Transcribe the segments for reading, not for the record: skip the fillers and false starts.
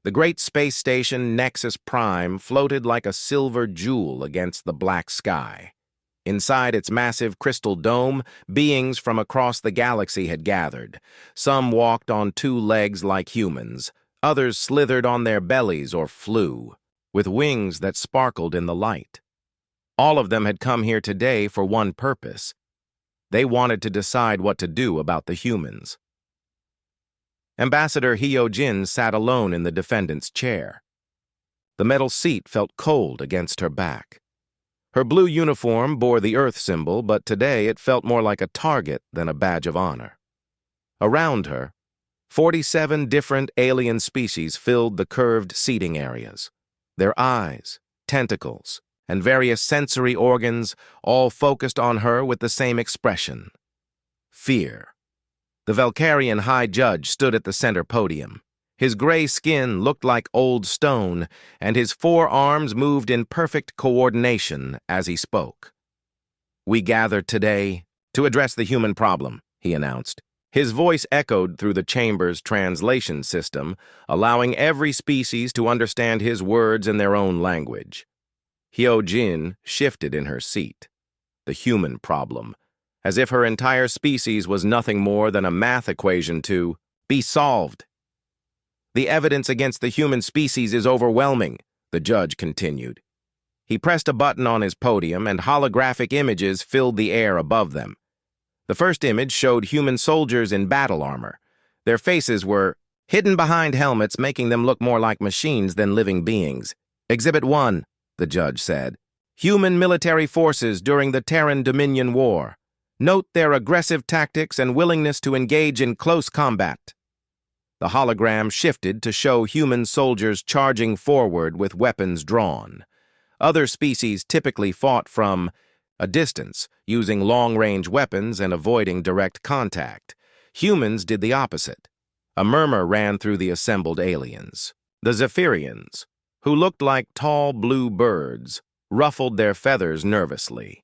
The great space station Nexus Prime floated like a silver jewel against the black sky. Inside its massive crystal dome, beings from across the galaxy had gathered. Some walked on two legs like humans. Others slithered on their bellies or flew, with wings that sparkled in the light. All of them had come here today for one purpose. They wanted to decide what to do about the humans. Ambassador Hyo-jin sat alone in the defendant's chair. The metal seat felt cold against her back. Her blue uniform bore the Earth symbol, but today it felt more like a target than a badge of honor. Around her, 47 different alien species filled the curved seating areas. Their eyes, tentacles, and various sensory organs all focused on her with the same expression: fear. The Valkyrian High Judge stood at the center podium. His gray skin looked like old stone, and his forearms moved in perfect coordination as he spoke. "We gather today to address the human problem," he announced. His voice echoed through the chamber's translation system, allowing every species to understand his words in their own language. Hyo-jin shifted in her seat. The human problem, as if her entire species was nothing more than a math equation to be solved. "The evidence against the human species is overwhelming," the judge continued. He pressed a button on his podium, and holographic images filled the air above them. The first image showed human soldiers in battle armor. Their faces were hidden behind helmets, making them look more like machines than living beings. "Exhibit 1, the judge said. "Human military forces during the Terran Dominion War. Note their aggressive tactics and willingness to engage in close combat." The hologram shifted to show human soldiers charging forward with weapons drawn. Other species typically fought from a distance, using long-range weapons and avoiding direct contact. Humans did the opposite. A murmur ran through the assembled aliens. The Zephyrians, who looked like tall blue birds, ruffled their feathers nervously.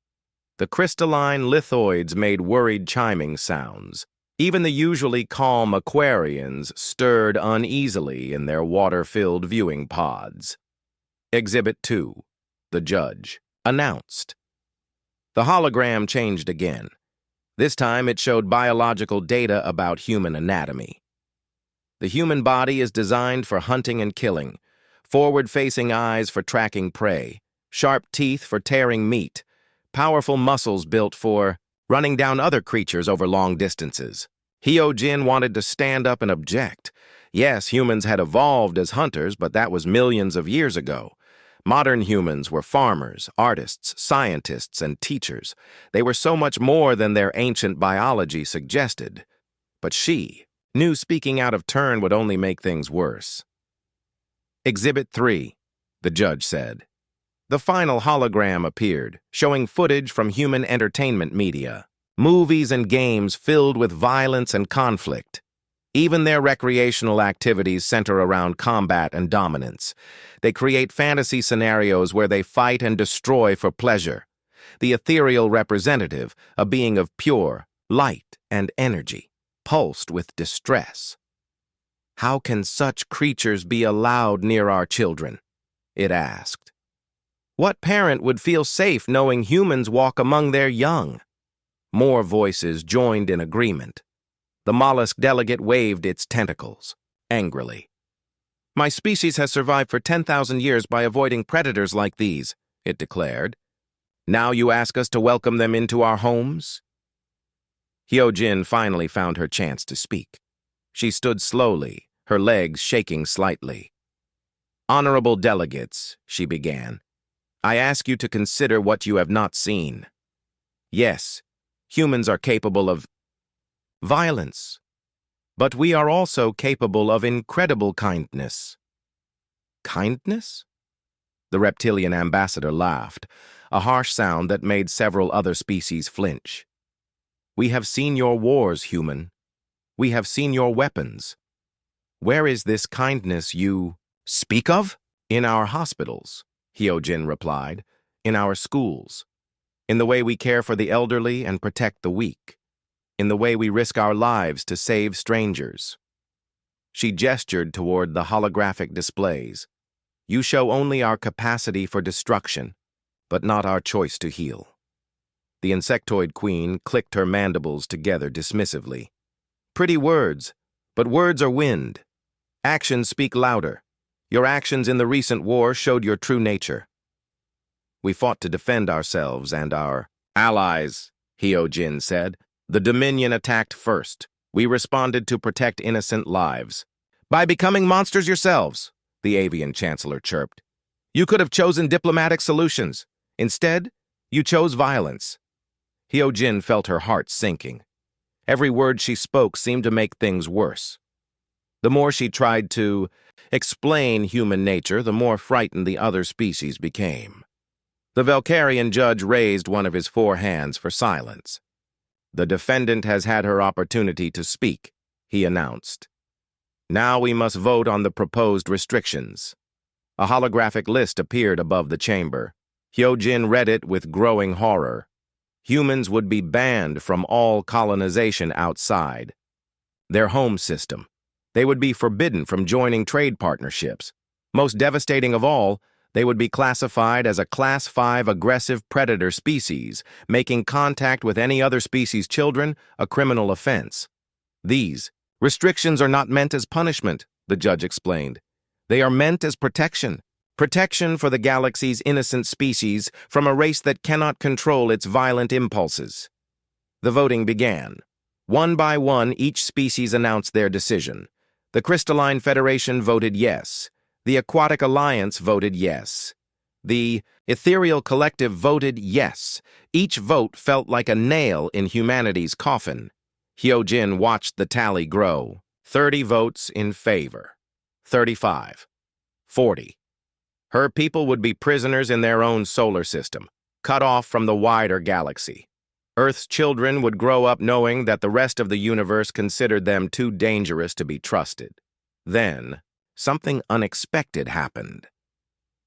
The crystalline lithoids made worried chiming sounds. Even the usually calm Aquarians stirred uneasily in their water-filled viewing pods. "Exhibit 2, the judge announced." The hologram changed again. This time it showed biological data about human anatomy. The human body is designed for hunting and killing, forward-facing eyes for tracking prey, sharp teeth for tearing meat, powerful muscles built for running down other creatures over long distances. Hyo-jin wanted to stand up and object. Yes, humans had evolved as hunters, but that was millions of years ago. Modern humans were farmers, artists, scientists, and teachers. They were so much more than their ancient biology suggested. But she knew speaking out of turn would only make things worse. "Exhibit 3, the judge said. The final hologram appeared, showing footage from human entertainment media. Movies and games filled with violence and conflict. Even their recreational activities center around combat and dominance. They create fantasy scenarios where they fight and destroy for pleasure. The ethereal representative, a being of pure light and energy, pulsed with distress. "How can such creatures be allowed near our children?" it asked. "What parent would feel safe knowing humans walk among their young?" More voices joined in agreement. The mollusk delegate waved its tentacles, angrily. "My species has survived for 10,000 years by avoiding predators like these," it declared. "Now you ask us to welcome them into our homes?" Hyo-jin finally found her chance to speak. She stood slowly, her legs shaking slightly. "Honorable delegates," she began, "I ask you to consider what you have not seen. Yes, humans are capable of violence, but we are also capable of incredible kindness." "Kindness?" The reptilian ambassador laughed, a harsh sound that made several other species flinch. "We have seen your wars, human. We have seen your weapons. Where is this kindness you speak of?" "In our hospitals," Hyo-jin replied, "in our schools, in the way we care for the elderly and protect the weak, in the way we risk our lives to save strangers." She gestured toward the holographic displays. You show only our capacity for destruction, but not our choice to heal. The insectoid queen clicked her mandibles together dismissively. Pretty words, but words are wind. Actions speak louder. Your actions in the recent war showed your true nature. We fought to defend ourselves and our allies, Hyojin said. The Dominion attacked first. We responded to protect innocent lives. By becoming monsters yourselves, the avian chancellor chirped. You could have chosen diplomatic solutions. Instead, you chose violence. Hyojin felt her heart sinking. Every word she spoke seemed to make things worse. The more she tried to explain human nature, the more frightened the other species became. The Valkyrian judge raised one of his 4 hands for silence. The defendant has had her opportunity to speak, he announced. Now we must vote on the proposed restrictions. A holographic list appeared above the chamber. Hyojin read it with growing horror. Humans would be banned from all colonization outside their home system. They would be forbidden from joining trade partnerships. Most devastating of all, they would be classified as a Class 5 aggressive predator species, making contact with any other species' children a criminal offense. These restrictions are not meant as punishment, the judge explained. They are meant as protection. Protection for the galaxy's innocent species from a race that cannot control its violent impulses. The voting began. One by one, each species announced their decision. The Crystalline Federation voted yes. The Aquatic Alliance voted yes. The Ethereal Collective voted yes. Each vote felt like a nail in humanity's coffin. Hyojin watched the tally grow. 30 votes in favor. 35. 40. Her people would be prisoners in their own solar system, cut off from the wider galaxy. Earth's children would grow up knowing that the rest of the universe considered them too dangerous to be trusted. Then, something unexpected happened.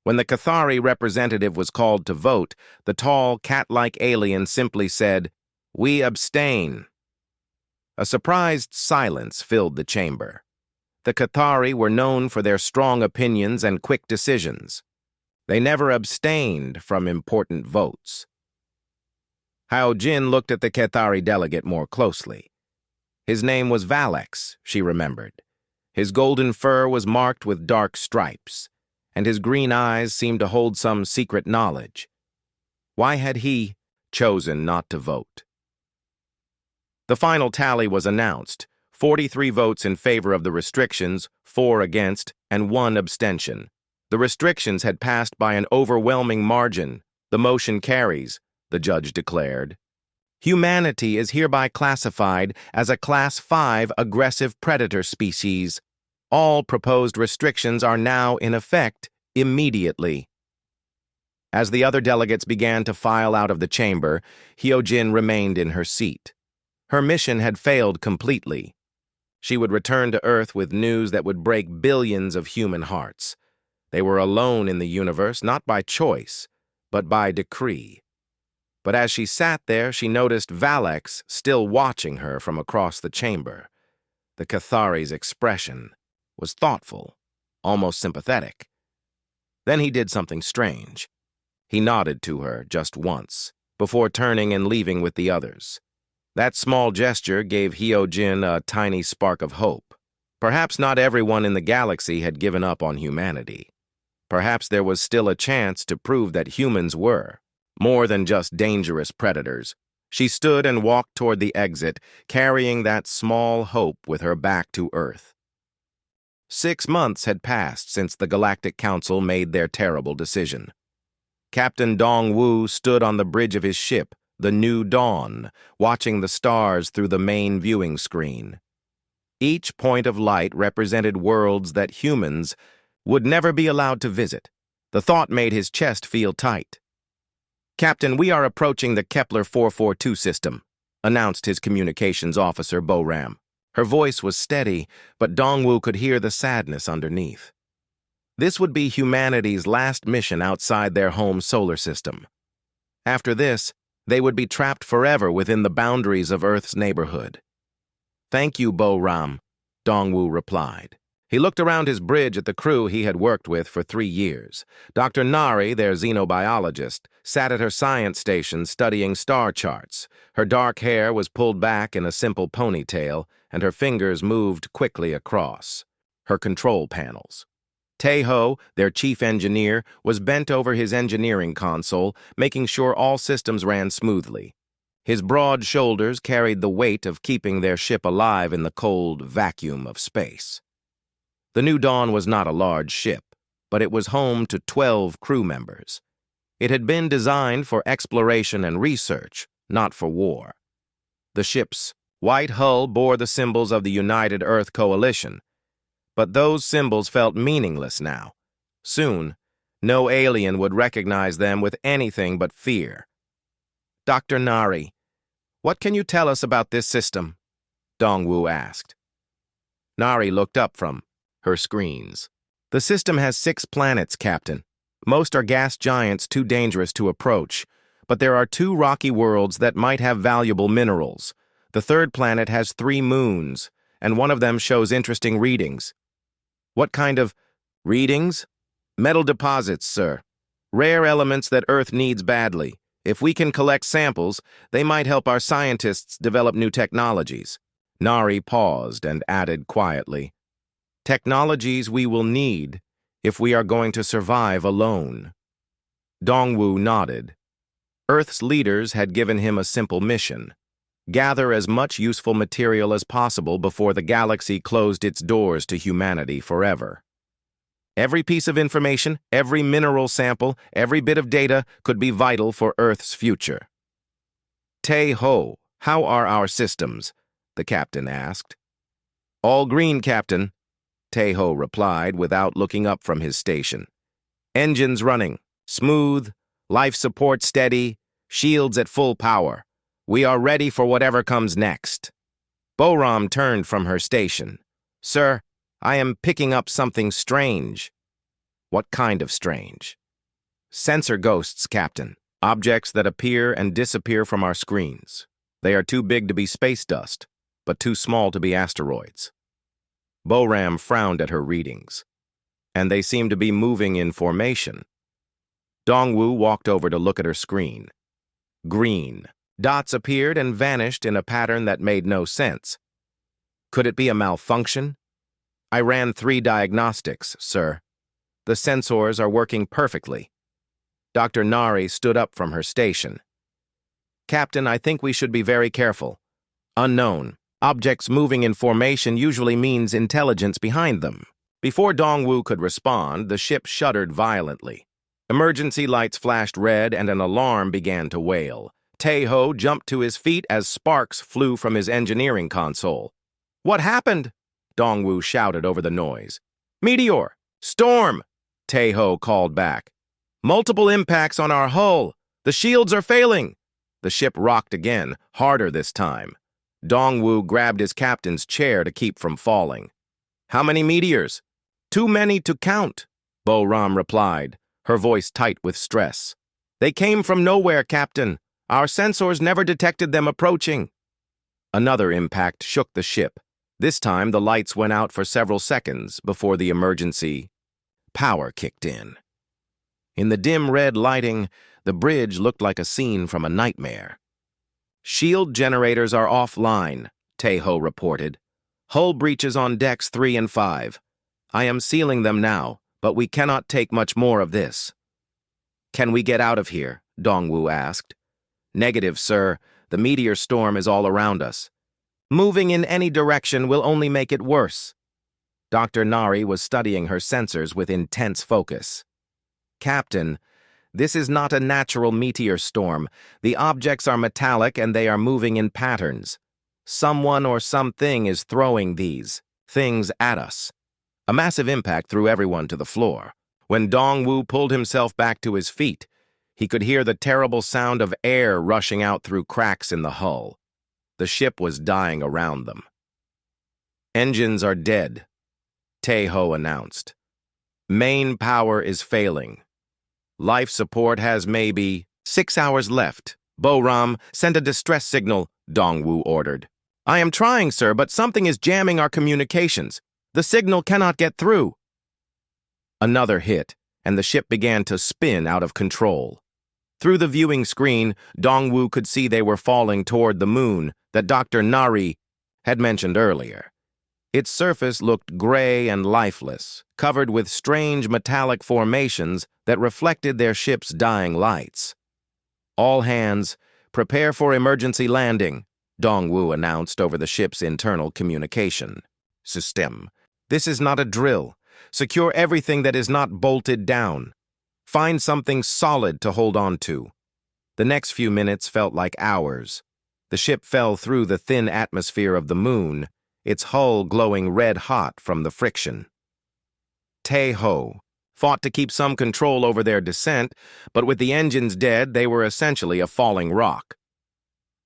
When the Cathari representative was called to vote, the tall, cat-like alien simply said, "We abstain." A surprised silence filled the chamber. The Cathari were known for their strong opinions and quick decisions. They never abstained from important votes. Hyojin looked at the Cathari delegate more closely. His name was Valex, she remembered. His golden fur was marked with dark stripes, and his green eyes seemed to hold some secret knowledge. Why had he chosen not to vote? The final tally was announced. 43 votes in favor of the restrictions, 4 against, and 1 abstention. The restrictions had passed by an overwhelming margin. The motion carries, the judge declared. Humanity is hereby classified as a Class 5 aggressive predator species. All proposed restrictions are now in effect immediately. As the other delegates began to file out of the chamber, Hyojin remained in her seat. Her mission had failed completely. She would return to Earth with news that would break billions of human hearts. They were alone in the universe, not by choice, but by decree. But as she sat there, she noticed Valex still watching her from across the chamber. The Cathari's expression was thoughtful, almost sympathetic. Then he did something strange. He nodded to her just once, before turning and leaving with the others. That small gesture gave Hyojin a tiny spark of hope. Perhaps not everyone in the galaxy had given up on humanity. Perhaps there was still a chance to prove that humans were more than just dangerous predators. She stood and walked toward the exit, carrying that small hope with her back to Earth. 6 months had passed since the Galactic Council made their terrible decision. Captain Dong-Wu stood on the bridge of his ship, the New Dawn, watching the stars through the main viewing screen. Each point of light represented worlds that humans would never be allowed to visit. The thought made his chest feel tight. "Captain, we are approaching the Kepler 442 system," announced his communications officer, Bo-Ram. Her voice was steady, but Dong-Wu could hear the sadness underneath. This would be humanity's last mission outside their home solar system. After this, they would be trapped forever within the boundaries of Earth's neighborhood. "Thank you, Bo-Ram," Dong-Wu replied. He looked around his bridge at the crew he had worked with for 3 years. Dr. Nari, their xenobiologist, sat at her science station studying star charts. Her dark hair was pulled back in a simple ponytail, and her fingers moved quickly across her control panels. Teho, their chief engineer, was bent over his engineering console, making sure all systems ran smoothly. His broad shoulders carried the weight of keeping their ship alive in the cold vacuum of space. The New Dawn was not a large ship, but it was home to 12 crew members. It had been designed for exploration and research, not for war. The ship's white hull bore the symbols of the United Earth Coalition, but those symbols felt meaningless now. Soon, no alien would recognize them with anything but fear. "Dr. Nari, what can you tell us about this system?" Dongwu asked. Nari looked up from her screens. "The system has 6 planets, Captain. Most are gas giants too dangerous to approach, but there are 2 rocky worlds that might have valuable minerals. The 3rd planet has 3 moons, and one of them shows interesting readings." "What kind of readings?" "Metal deposits, sir. Rare elements that Earth needs badly. If we can collect samples, they might help our scientists develop new technologies." Nari paused and added quietly, "Technologies we will need if we are going to survive alone." Dongwu nodded. Earth's leaders had given him a simple mission: gather as much useful material as possible before the galaxy closed its doors to humanity forever. Every piece of information, every mineral sample, every bit of data could be vital for Earth's future. "Te-Ho, how are our systems?" the captain asked. "All green, Captain," Te-Ho replied without looking up from his station. "Engines running, smooth, life support steady, shields at full power. We are ready for whatever comes next." Boram turned from her station. "Sir, I am picking up something strange." "What kind of strange?" "Sensor ghosts, Captain. Objects that appear and disappear from our screens. They are too big to be space dust, but too small to be asteroids." Boram frowned at her readings. "And they seem to be moving in formation." Dongwu walked over to look at her screen. Green. Dots appeared and vanished in a pattern that made no sense. "Could it be a malfunction?" "I ran 3 diagnostics, sir. The sensors are working perfectly." Dr. Nari stood up from her station. "Captain, I think we should be very careful. Unknown. Objects moving in formation usually means intelligence behind them." Before Dongwu could respond, the ship shuddered violently. Emergency lights flashed red and an alarm began to wail. Te-Ho jumped to his feet as sparks flew from his engineering console. "What happened?" Dongwu shouted over the noise. "Meteor! Storm!" Te-Ho called back. "Multiple impacts on our hull. The shields are failing." The ship rocked again, harder this time. Dongwu grabbed his captain's chair to keep from falling. "How many meteors?" "Too many to count," Boram replied, her voice tight with stress. "They came from nowhere, Captain. Our sensors never detected them approaching." Another impact shook the ship. This time, the lights went out for several seconds before the emergency power kicked in. In the dim red lighting, the bridge looked like a scene from a nightmare. "Shield generators are offline," Te-Ho reported. "Hull breaches on decks 3 and 5. I am sealing them now, but we cannot take much more of this." "Can we get out of here?" Dongwu asked. "Negative, sir. The meteor storm is all around us. Moving in any direction will only make it worse." Dr. Nari was studying her sensors with intense focus. "Captain, this is not a natural meteor storm. The objects are metallic and they are moving in patterns. Someone or something is throwing these things at us." A massive impact threw everyone to the floor. When Dongwu pulled himself back to his feet, he could hear the terrible sound of air rushing out through cracks in the hull. The ship was dying around them. "Engines are dead," Te-Ho announced. "Main power is failing. Life support has maybe 6 hours left." "Boram, send a distress signal," Dongwu ordered. "I am trying, sir, but something is jamming our communications." The signal cannot get through. Another hit, and the ship began to spin out of control. Through the viewing screen, Dongwu could see they were falling toward the moon that Dr. Nari had mentioned earlier. Its surface looked gray and lifeless, covered with strange metallic formations that reflected their ship's dying lights. "All hands, prepare for emergency landing," Dongwu announced over the ship's internal communication system. "This is not a drill. Secure everything that is not bolted down. Find something solid to hold on to." The next few minutes felt like hours. The ship fell through the thin atmosphere of the moon, its hull glowing red-hot from the friction. Tae-ho fought to keep some control over their descent, but with the engines dead, they were essentially a falling rock.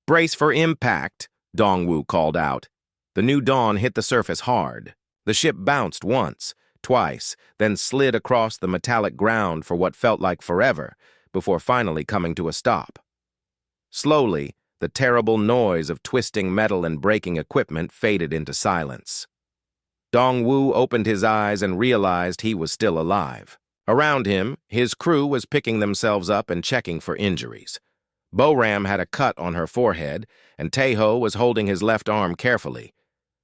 "Brace for impact," Dongwu called out. The new dawn hit the surface hard. The ship bounced once, twice, then slid across the metallic ground for what felt like forever, before finally coming to a stop. Slowly, the terrible noise of twisting metal and breaking equipment faded into silence. Dongwu opened his eyes and realized he was still alive. Around him, his crew was picking themselves up and checking for injuries. Boram had a cut on her forehead, and Tae-ho was holding his left arm carefully,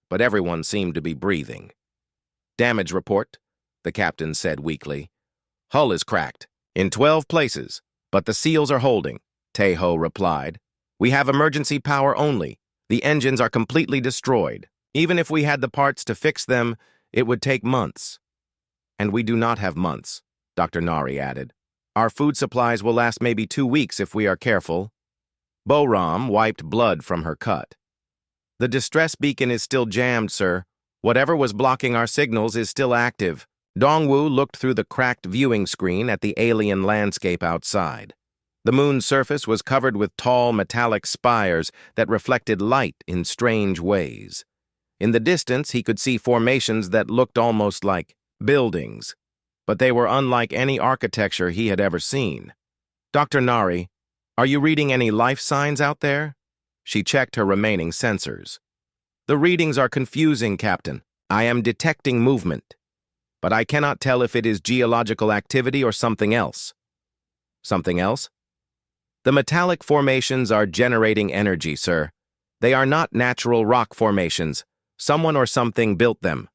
but everyone seemed to be breathing. "Damage report," the captain said weakly. "Hull is cracked, in 12 places, but the seals are holding," Tae-ho replied. "We have emergency power only. The engines are completely destroyed. Even if we had the parts to fix them, it would take months." "And we do not have months," Dr. Nari added. "Our food supplies will last maybe 2 weeks if we are careful." Boram wiped blood from her cut. "The distress beacon is still jammed, sir. Whatever was blocking our signals is still active." Dongwu looked through the cracked viewing screen at the alien landscape outside. The moon's surface was covered with tall metallic spires that reflected light in strange ways. In the distance, he could see formations that looked almost like buildings, but they were unlike any architecture he had ever seen. "Dr. Nari, are you reading any life signs out there?" She checked her remaining sensors. "The readings are confusing, Captain. I am detecting movement, but I cannot tell if it is geological activity or something else." "Something else?" "The metallic formations are generating energy, sir. They are not natural rock formations. Someone or something built them."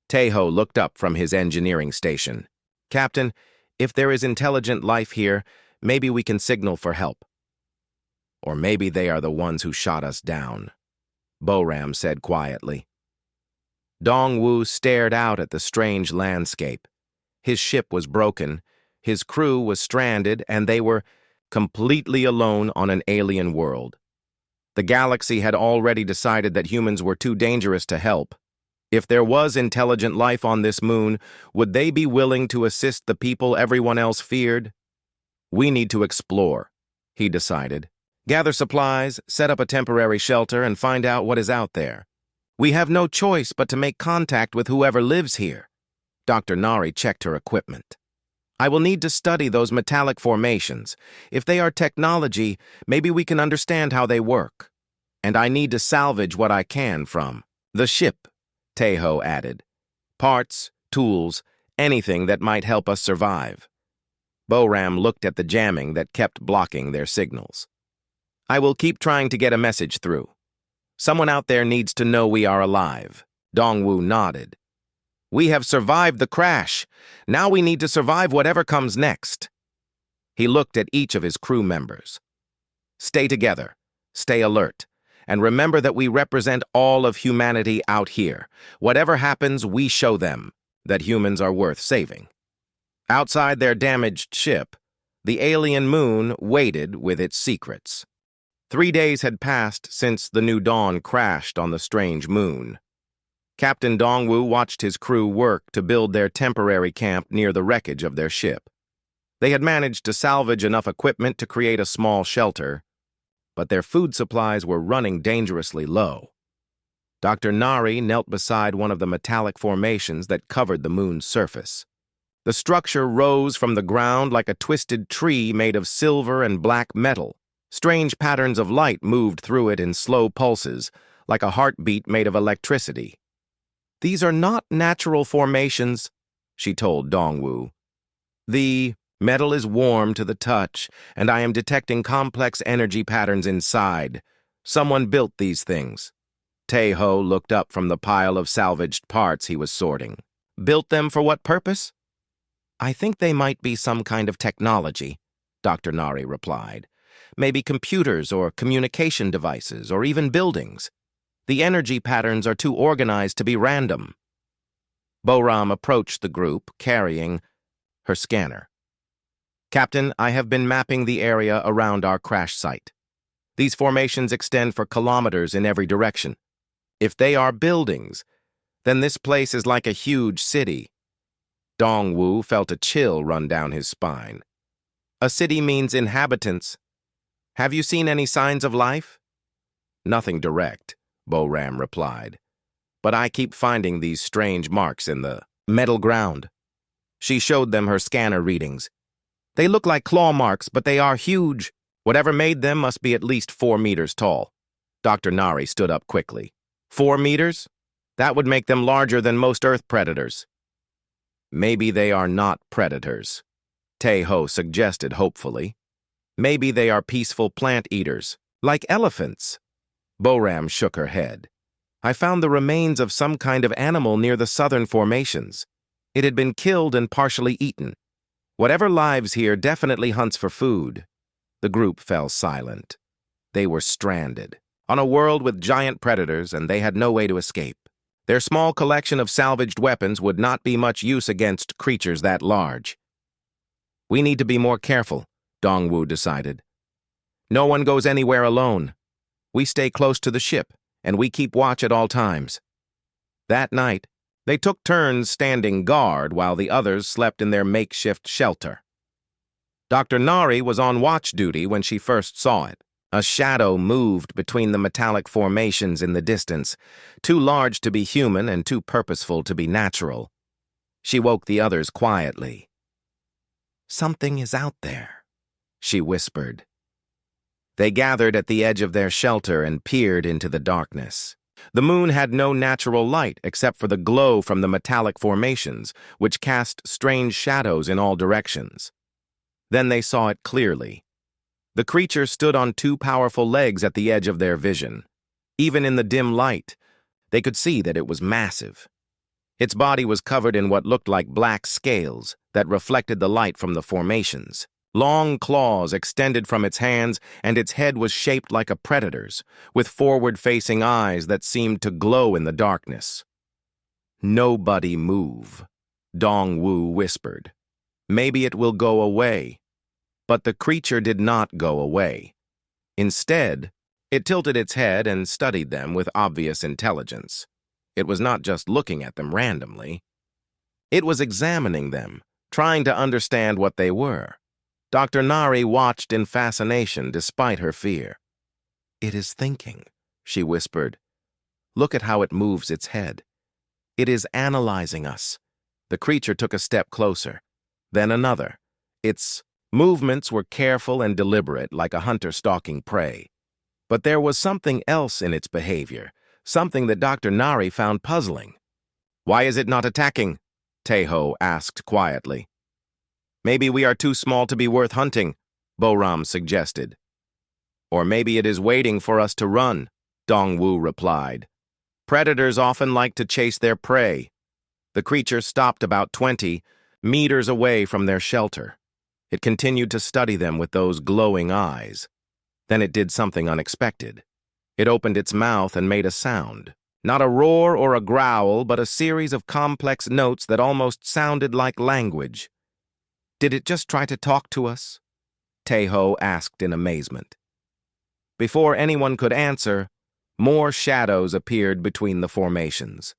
Tae-ho looked up from his engineering station. "Captain, if there is intelligent life here, maybe we can signal for help." "Or maybe they are the ones who shot us down," Boram said quietly. Dongwu stared out at the strange landscape. His ship was broken, his crew was stranded, and they were completely alone on an alien world. The galaxy had already decided that humans were too dangerous to help. If there was intelligent life on this moon, would they be willing to assist the people everyone else feared? "We need to explore," he decided. "Gather supplies, set up a temporary shelter, and find out what is out there. We have no choice but to make contact with whoever lives here." Dr. Nari checked her equipment. "I will need to study those metallic formations. If they are technology, maybe we can understand how they work. And I need to salvage what I can from the ship," Tae-ho added. "Parts, tools, anything that might help us survive." Boram looked at the jamming that kept blocking their signals. "I will keep trying to get a message through. Someone out there needs to know we are alive." Dongwu nodded. "We have survived the crash. Now we need to survive whatever comes next." He looked at each of his crew members. "Stay together, stay alert, and remember that we represent all of humanity out here. Whatever happens, we show them that humans are worth saving." Outside their damaged ship, the alien moon waited with its secrets. 3 days had passed since the new dawn crashed on the strange moon. Captain Dongwu watched his crew work to build their temporary camp near the wreckage of their ship. They had managed to salvage enough equipment to create a small shelter, but their food supplies were running dangerously low. Dr. Nari knelt beside one of the metallic formations that covered the moon's surface. The structure rose from the ground like a twisted tree made of silver and black metal. Strange patterns of light moved through it in slow pulses, like a heartbeat made of electricity. "These are not natural formations," she told Dongwu. "The metal is warm to the touch, and I am detecting complex energy patterns inside. Someone built these things." Tae-ho looked up from the pile of salvaged parts he was sorting. "Built them for what purpose?" "I think they might be some kind of technology," Dr. Nari replied. "Maybe computers or communication devices or even buildings. The energy patterns are too organized to be random." Boram approached the group, carrying her scanner. "Captain, I have been mapping the area around our crash site. These formations extend for kilometers in every direction. If they are buildings, then this place is like a huge city." Dongwu felt a chill run down his spine. "A city means inhabitants. Have you seen any signs of life?" "Nothing direct," Boram replied. "But I keep finding these strange marks in the metal ground." She showed them her scanner readings. "They look like claw marks, but they are huge. Whatever made them must be at least 4 meters tall." Dr. Nari stood up quickly. 4 meters? That would make them larger than most Earth predators." "Maybe they are not predators," Tae-ho suggested hopefully. "Maybe they are peaceful plant eaters, like elephants." Boram shook her head. "I found the remains of some kind of animal near the southern formations. It had been killed and partially eaten. Whatever lives here definitely hunts for food." The group fell silent. They were stranded on a world with giant predators, and they had no way to escape. Their small collection of salvaged weapons would not be much use against creatures that large. "We need to be more careful," Dongwu decided. "No one goes anywhere alone. We stay close to the ship, and we keep watch at all times." That night, they took turns standing guard while the others slept in their makeshift shelter. Dr. Nari was on watch duty when she first saw it. A shadow moved between the metallic formations in the distance, too large to be human and too purposeful to be natural. She woke the others quietly. "Something is out there," she whispered. They gathered at the edge of their shelter and peered into the darkness. The moon had no natural light except for the glow from the metallic formations, which cast strange shadows in all directions. Then they saw it clearly. The creature stood on 2 powerful legs at the edge of their vision. Even in the dim light, they could see that it was massive. Its body was covered in what looked like black scales that reflected the light from the formations. Long claws extended from its hands, and its head was shaped like a predator's, with forward-facing eyes that seemed to glow in the darkness. "Nobody move," Dongwu whispered. "Maybe it will go away." But the creature did not go away. Instead, it tilted its head and studied them with obvious intelligence. It was not just looking at them randomly. It was examining them, trying to understand what they were. Dr. Nari watched in fascination despite her fear. "It is thinking," she whispered. "Look at how it moves its head. It is analyzing us." The creature took a step closer, then another. Its movements were careful and deliberate, like a hunter stalking prey. But there was something else in its behavior, something that Dr. Nari found puzzling. "Why is it not attacking?" Tae-ho asked quietly. "Maybe we are too small to be worth hunting," Boram suggested. "Or maybe it is waiting for us to run," Dongwu replied. "Predators often like to chase their prey." The creature stopped about 20 meters away from their shelter. It continued to study them with those glowing eyes. Then it did something unexpected. It opened its mouth and made a sound. Not a roar or a growl, but a series of complex notes that almost sounded like language. "Did it just try to talk to us?" Tae-ho asked in amazement. Before anyone could answer, more shadows appeared between the formations.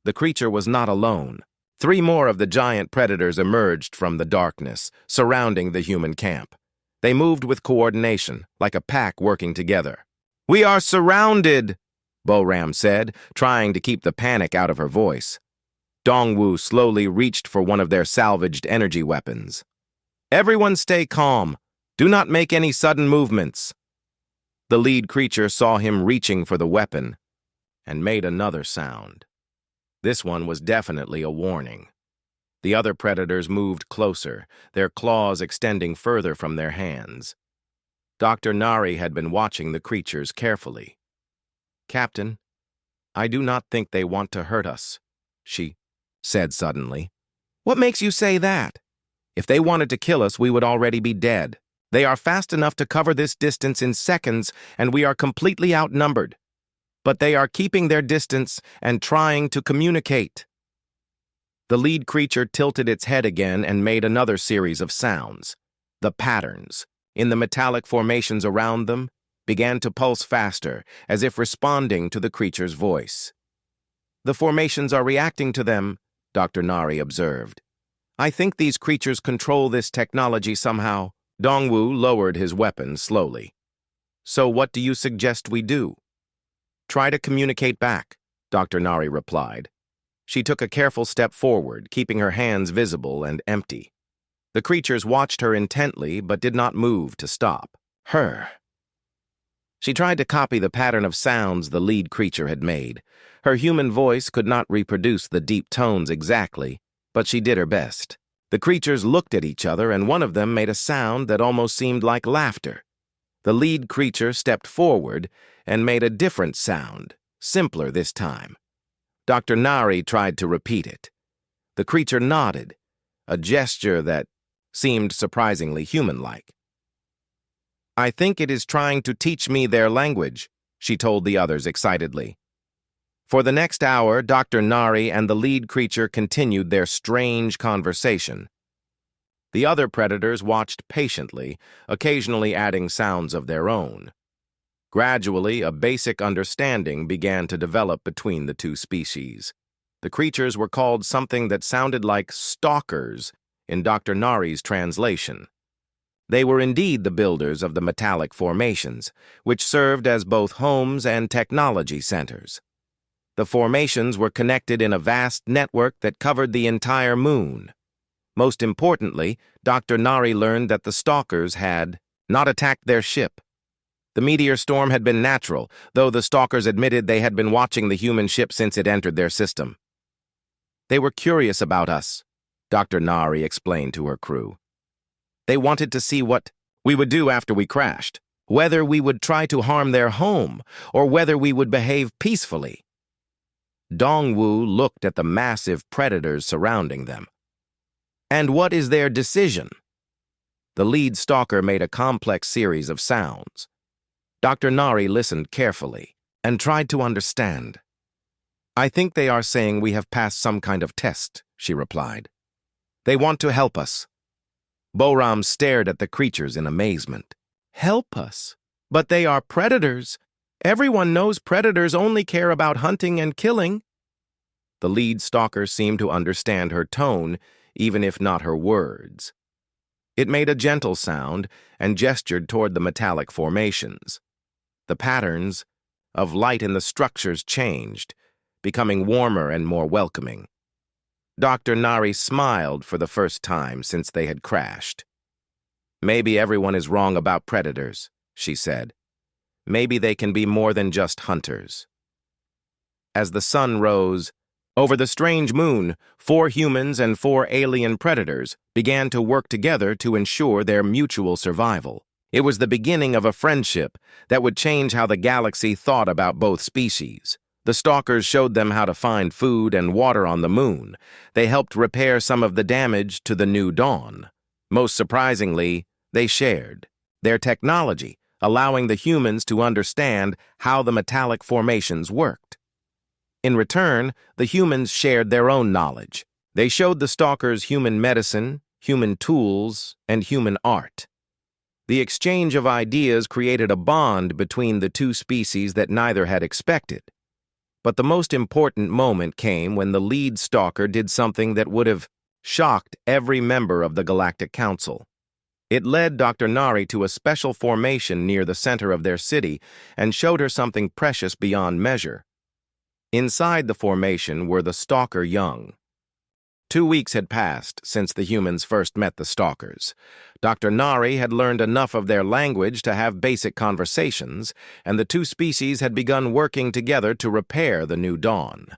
The creature was not alone. 3 more of the giant predators emerged from the darkness, surrounding the human camp. They moved with coordination, like a pack working together. "We are surrounded," Boram said, trying to keep the panic out of her voice. Dongwu slowly reached for one of their salvaged energy weapons. "Everyone stay calm. Do not make any sudden movements." The lead creature saw him reaching for the weapon and made another sound. This one was definitely a warning. The other predators moved closer, their claws extending further from their hands. Dr. Nari had been watching the creatures carefully. "Captain, I do not think they want to hurt us," she said suddenly. "What makes you say that? If they wanted to kill us, we would already be dead. They are fast enough to cover this distance in seconds, and we are completely outnumbered. But they are keeping their distance and trying to communicate." The lead creature tilted its head again and made another series of sounds. The patterns, in the metallic formations around them, began to pulse faster, as if responding to the creature's voice. "The formations are reacting to them," Dr. Nari observed. "I think these creatures control this technology somehow." Dongwu lowered his weapon slowly. "So what do you suggest we do?" "Try to communicate back," Dr. Nari replied. She took a careful step forward, keeping her hands visible and empty. The creatures watched her intently, but did not move to stop. She tried to copy the pattern of sounds the lead creature had made. Her human voice could not reproduce the deep tones exactly, but she did her best. The creatures looked at each other, and one of them made a sound that almost seemed like laughter. The lead creature stepped forward and made a different sound, simpler this time. Dr. Nari tried to repeat it. The creature nodded, a gesture that seemed surprisingly human-like. "I think it is trying to teach me their language," she told the others excitedly. For the next hour, Dr. Nari and the lead creature continued their strange conversation. The other predators watched patiently, occasionally adding sounds of their own. Gradually, a basic understanding began to develop between the two species. The creatures were called something that sounded like stalkers in Dr. Nari's translation. They were indeed the builders of the metallic formations, which served as both homes and technology centers. The formations were connected in a vast network that covered the entire moon. Most importantly, Dr. Nari learned that the stalkers had not attacked their ship. The meteor storm had been natural, though the stalkers admitted they had been watching the human ship since it entered their system. "They were curious about us," Dr. Nari explained to her crew. "They wanted to see what we would do after we crashed, whether we would try to harm their home, or whether we would behave peacefully." Dongwu looked at the massive predators surrounding them. "And what is their decision?" The lead stalker made a complex series of sounds. Dr. Nari listened carefully and tried to understand. "I think they are saying we have passed some kind of test," she replied. "They want to help us." Boram stared at the creatures in amazement. "Help us? But they are predators. Everyone knows predators only care about hunting and killing." The lead stalker seemed to understand her tone, even if not her words. It made a gentle sound and gestured toward the metallic formations. The patterns of light in the structures changed, becoming warmer and more welcoming. Dr. Nari smiled for the first time since they had crashed. "Maybe everyone is wrong about predators," she said. "Maybe they can be more than just hunters." As the sun rose, over the strange moon, 4 humans and 4 alien predators began to work together to ensure their mutual survival. It was the beginning of a friendship that would change how the galaxy thought about both species. The stalkers showed them how to find food and water on the moon. They helped repair some of the damage to the new dawn. Most surprisingly, they shared their technology, allowing the humans to understand how the metallic formations worked. In return, the humans shared their own knowledge. They showed the stalkers human medicine, human tools, and human art. The exchange of ideas created a bond between the two species that neither had expected. But the most important moment came when the lead stalker did something that would have shocked every member of the Galactic Council. It led Dr. Nari to a special formation near the center of their city and showed her something precious beyond measure. Inside the formation were the stalker young. 2 weeks had passed since the humans first met the stalkers. Dr. Nari had learned enough of their language to have basic conversations, and the two species had begun working together to repair the new dawn.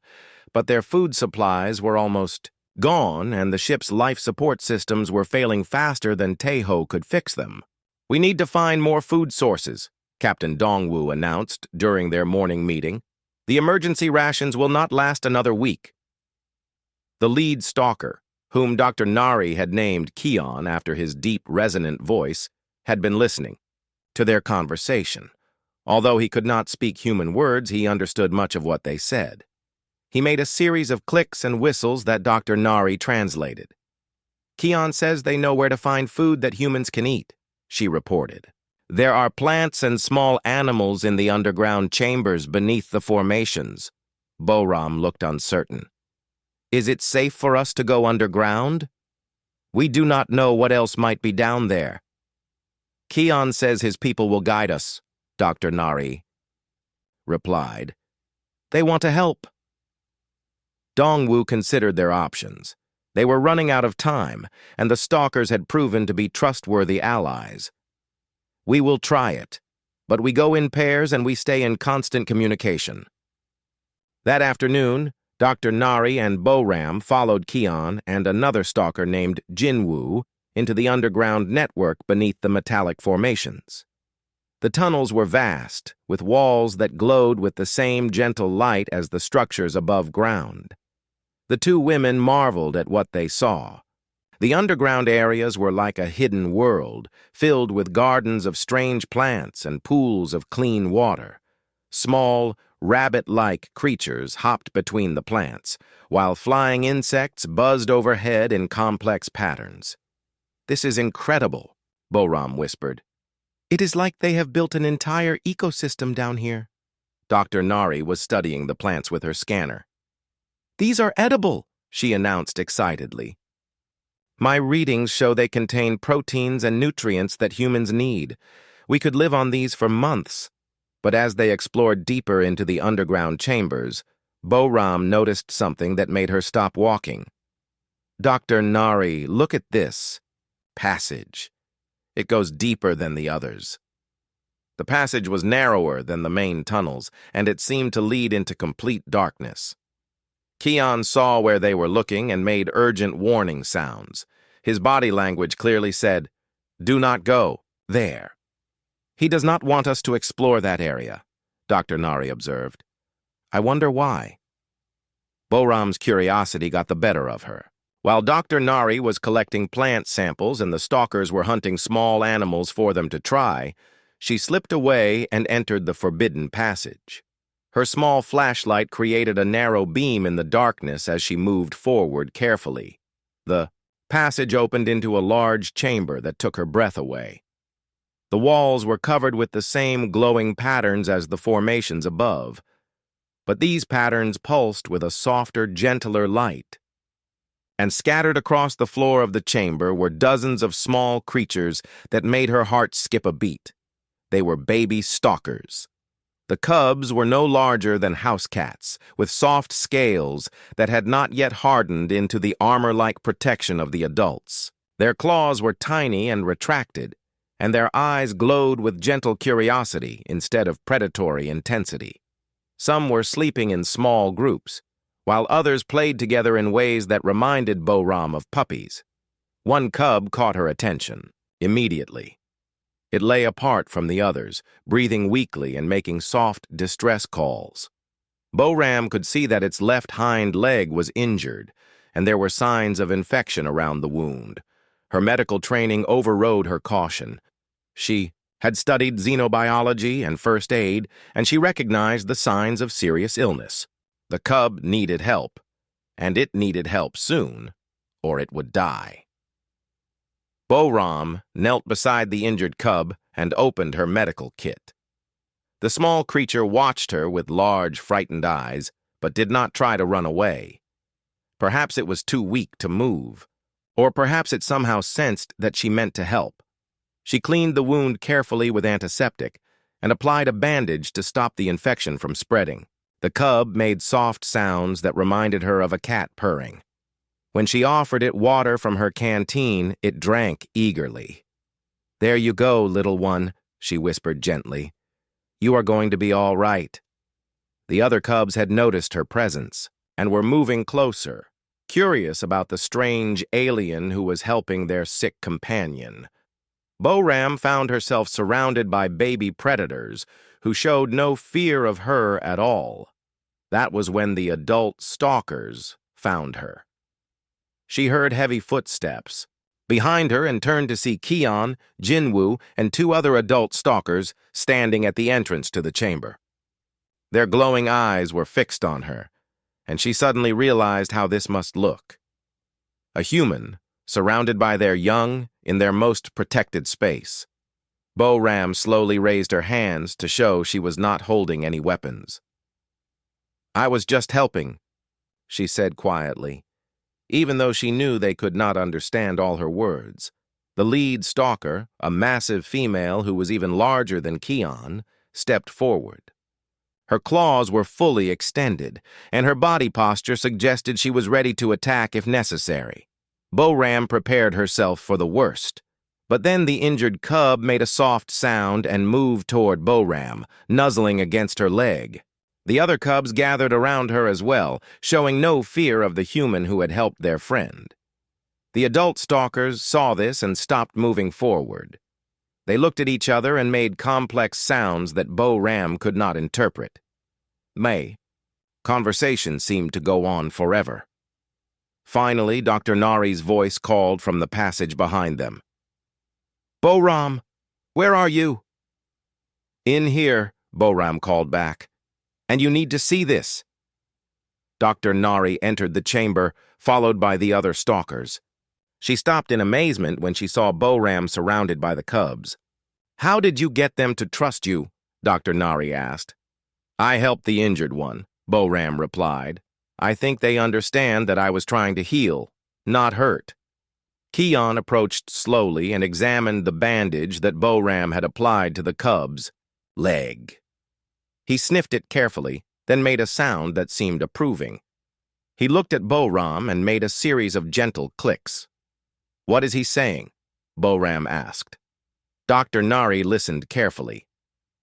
but their food supplies were almost gone, and the ship's life support systems were failing faster than Taeho could fix them. "We need to find more food sources," Captain Dongwoo announced during their morning meeting. "The emergency rations will not last another week." The lead stalker, whom Dr. Nari had named Keon after his deep, resonant voice, had been listening to their conversation. Although he could not speak human words, he understood much of what they said. He made a series of clicks and whistles that Dr. Nari translated. "Keon says they know where to find food that humans can eat," she reported. "There are plants and small animals in the underground chambers beneath the formations." Boram looked uncertain. "Is it safe for us to go underground? We do not know what else might be down there." "Keon says his people will guide us," Dr. Nari replied. "They want to help." Dongwoo considered their options. They were running out of time, and the stalkers had proven to be trustworthy allies. "We will try it, but we go in pairs and we stay in constant communication." That afternoon, Dr. Nari and Boram followed Keon and another stalker named Jinwoo into the underground network beneath the metallic formations. The tunnels were vast, with walls that glowed with the same gentle light as the structures above ground. The two women marveled at what they saw. The underground areas were like a hidden world, filled with gardens of strange plants and pools of clean water. Small, rabbit-like creatures hopped between the plants, while flying insects buzzed overhead in complex patterns. "This is incredible," Boram whispered. "It is like they have built an entire ecosystem down here." Dr. Nari was studying the plants with her scanner. "These are edible," she announced excitedly. "My readings show they contain proteins and nutrients that humans need. We could live on these for months." But as they explored deeper into the underground chambers, Boram noticed something that made her stop walking. "Dr. Nari, look at this passage. It goes deeper than the others." The passage was narrower than the main tunnels, and it seemed to lead into complete darkness. Keon saw where they were looking and made urgent warning sounds. His body language clearly said, "Do not go there." "He does not want us to explore that area," Dr. Nari observed. "I wonder why." Boram's curiosity got the better of her. While Dr. Nari was collecting plant samples and the stalkers were hunting small animals for them to try, she slipped away and entered the forbidden passage. Her small flashlight created a narrow beam in the darkness as she moved forward carefully. The passage opened into a large chamber that took her breath away. The walls were covered with the same glowing patterns as the formations above, but these patterns pulsed with a softer, gentler light. And scattered across the floor of the chamber were dozens of small creatures that made her heart skip a beat. They were baby stalkers. The cubs were no larger than house cats, with soft scales that had not yet hardened into the armor-like protection of the adults. Their claws were tiny and retracted, and their eyes glowed with gentle curiosity instead of predatory intensity. Some were sleeping in small groups, while others played together in ways that reminded Boram of puppies. One cub caught her attention immediately. It lay apart from the others, breathing weakly and making soft distress calls. Boram could see that its left hind leg was injured, and there were signs of infection around the wound. Her medical training overrode her caution. She had studied xenobiology and first aid, and she recognized the signs of serious illness. The cub needed help, and it needed help soon, or it would die. Boram knelt beside the injured cub and opened her medical kit. The small creature watched her with large, frightened eyes, but did not try to run away. Perhaps it was too weak to move, or perhaps it somehow sensed that she meant to help. She cleaned the wound carefully with antiseptic and applied a bandage to stop the infection from spreading. The cub made soft sounds that reminded her of a cat purring. When she offered it water from her canteen, it drank eagerly. "There you go, little one," she whispered gently. "You are going to be all right." The other cubs had noticed her presence. and were moving closer, curious about the strange alien who was helping their sick companion. Bo-Ram found herself surrounded by baby predators who showed no fear of her at all. That was when the adult stalkers found her. She heard heavy footsteps behind her and turned to see Keon, Jinwoo, and two other adult stalkers standing at the entrance to the chamber. Their glowing eyes were fixed on her, and she suddenly realized how this must look. A human, surrounded by their young, in their most protected space. Bo-Ram slowly raised her hands to show she was not holding any weapons. "I was just helping," she said quietly, even though she knew they could not understand all her words. The lead stalker, a massive female who was even larger than Keon, stepped forward. Her claws were fully extended, and her body posture suggested she was ready to attack if necessary. Bo-Ram prepared herself for the worst. But then the injured cub made a soft sound and moved toward Bo-Ram, nuzzling against her leg. The other cubs gathered around her as well, showing no fear of the human who had helped their friend. The adult stalkers saw this and stopped moving forward. They looked at each other and made complex sounds that Bo-Ram could not interpret. Conversation seemed to go on forever. Finally, Dr. Nari's voice called from the passage behind them. "Bo-Ram, where are you?" "In here," Bo-Ram called back. "And you need to see this." Dr. Nari entered the chamber, followed by the other stalkers. She stopped in amazement when she saw Bo-Ram surrounded by the cubs. "How did you get them to trust you?" Dr. Nari asked. "I helped the injured one," Bo-Ram replied. "I think they understand that I was trying to heal, not hurt." Keon approached slowly and examined the bandage that Bo-Ram had applied to the cub's leg. He sniffed it carefully, then made a sound that seemed approving. He looked at Bo-Ram and made a series of gentle clicks. "What is he saying?" Bo-Ram asked. Dr. Nari listened carefully.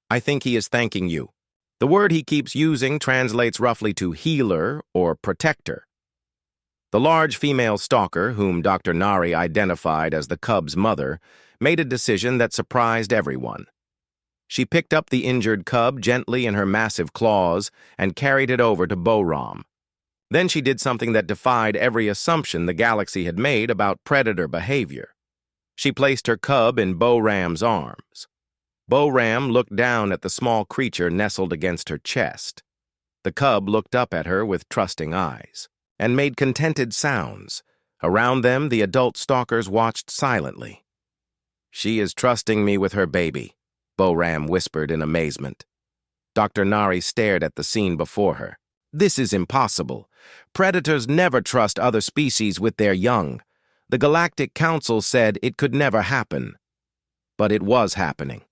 "I think he is thanking you. The word he keeps using translates roughly to healer or protector." The large female stalker, whom Dr. Nari identified as the cub's mother, made a decision that surprised everyone. She picked up the injured cub gently in her massive claws and carried it over to Bo-Ram. Then she did something that defied every assumption the galaxy had made about predator behavior. She placed her cub in Bo-Ram's arms. Bo-Ram looked down at the small creature nestled against her chest. The cub looked up at her with trusting eyes and made contented sounds. Around them, the adult stalkers watched silently. "She is trusting me with her baby," Bo-Ram whispered in amazement. Dr. Nari stared at the scene before her. "This is impossible. Predators never trust other species with their young. The Galactic Council said it could never happen. But it was happening.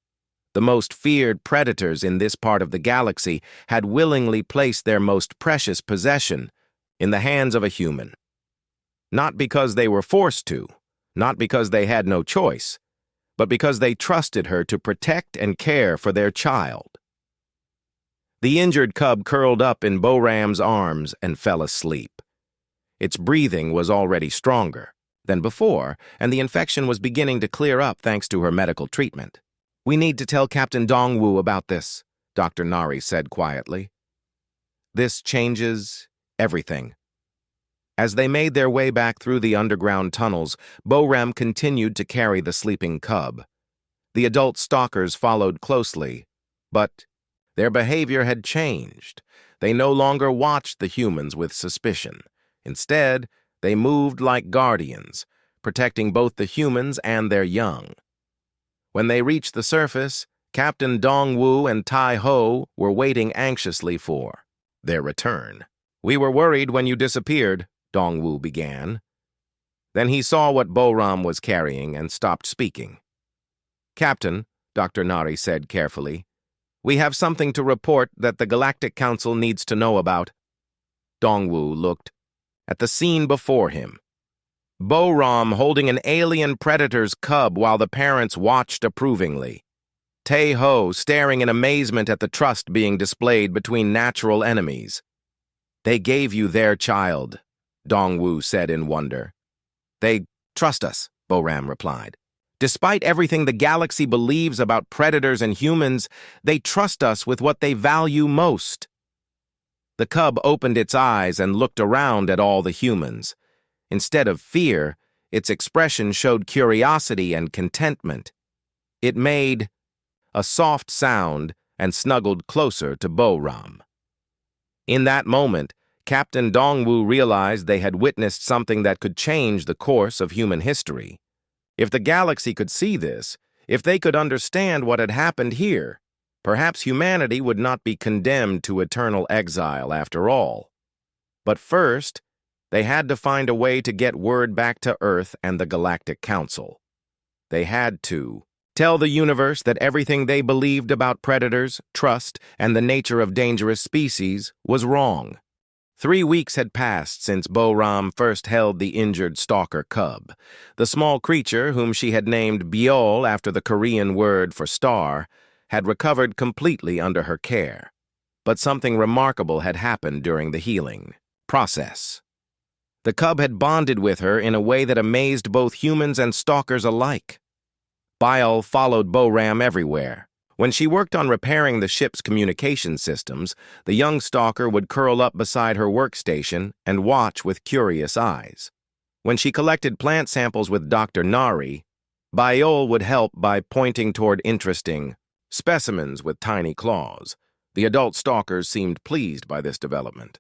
The most feared predators in this part of the galaxy had willingly placed their most precious possession in the hands of a human. Not because they were forced to, not because they had no choice, but because they trusted her to protect and care for their child." The injured cub curled up in Bo-Ram's arms and fell asleep. Its breathing was already stronger than before, and the infection was beginning to clear up thanks to her medical treatment. "We need to tell Captain Dongwoo about this," Dr. Nari said quietly. "This changes everything." As they made their way back through the underground tunnels, Bo-Ram continued to carry the sleeping cub. The adult stalkers followed closely, but their behavior had changed. They no longer watched the humans with suspicion. Instead, they moved like guardians, protecting both the humans and their young. When they reached the surface, Captain Dongwoo and Tai Ho were waiting anxiously for their return. "We were worried when you disappeared," Dongwoo began. Then he saw what Bo-Ram was carrying and stopped speaking. "Captain," Dr. Nari said carefully, "we have something to report that the Galactic Council needs to know about." Dongwoo looked at the scene before him. Bo-Ram holding an alien predator's cub while the parents watched approvingly. Tai Ho staring in amazement at the trust being displayed between natural enemies. They gave you their child, Dongwu said in wonder. They trust us, Boram replied. Despite everything the galaxy believes about predators and humans, they trust us with what they value most. The cub opened its eyes and looked around at all the humans. Instead of fear, its expression showed curiosity and contentment. It made a soft sound and snuggled closer to Boram. In that moment, Captain Dongwu realized they had witnessed something that could change the course of human history. If the galaxy could see this, if they could understand what had happened here, perhaps humanity would not be condemned to eternal exile after all. But first, they had to find a way to get word back to Earth and the Galactic Council. They had to tell the universe that everything they believed about predators, trust, and the nature of dangerous species was wrong. 3 weeks had passed since Boram first held the injured stalker cub. The small creature, whom she had named Biol after the Korean word for star, had recovered completely under her care. But something remarkable had happened during the healing process. The cub had bonded with her in a way that amazed both humans and stalkers alike. Biol followed Boram everywhere. When she worked on repairing the ship's communication systems, the young stalker would curl up beside her workstation and watch with curious eyes. When she collected plant samples with Dr. Nari, Biol would help by pointing toward interesting specimens with tiny claws. The adult stalkers seemed pleased by this development.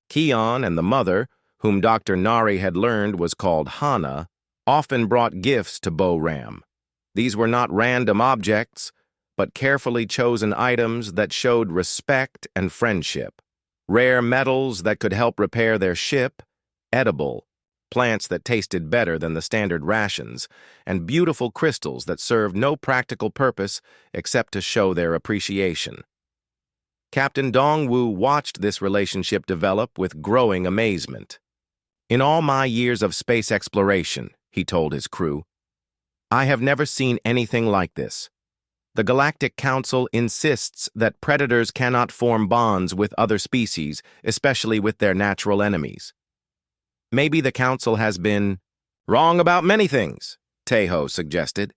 Kion and the mother, whom Dr. Nari had learned was called Hana, often brought gifts to Boram. These were not random objects, but carefully chosen items that showed respect and friendship. Rare metals that could help repair their ship, edible, plants that tasted better than the standard rations, and beautiful crystals that served no practical purpose except to show their appreciation. Captain Dongwu watched this relationship develop with growing amazement. In all my years of space exploration, he told his crew, I have never seen anything like this. The Galactic Council insists that predators cannot form bonds with other species, especially with their natural enemies. Maybe the Council has been wrong about many things, Taeho suggested.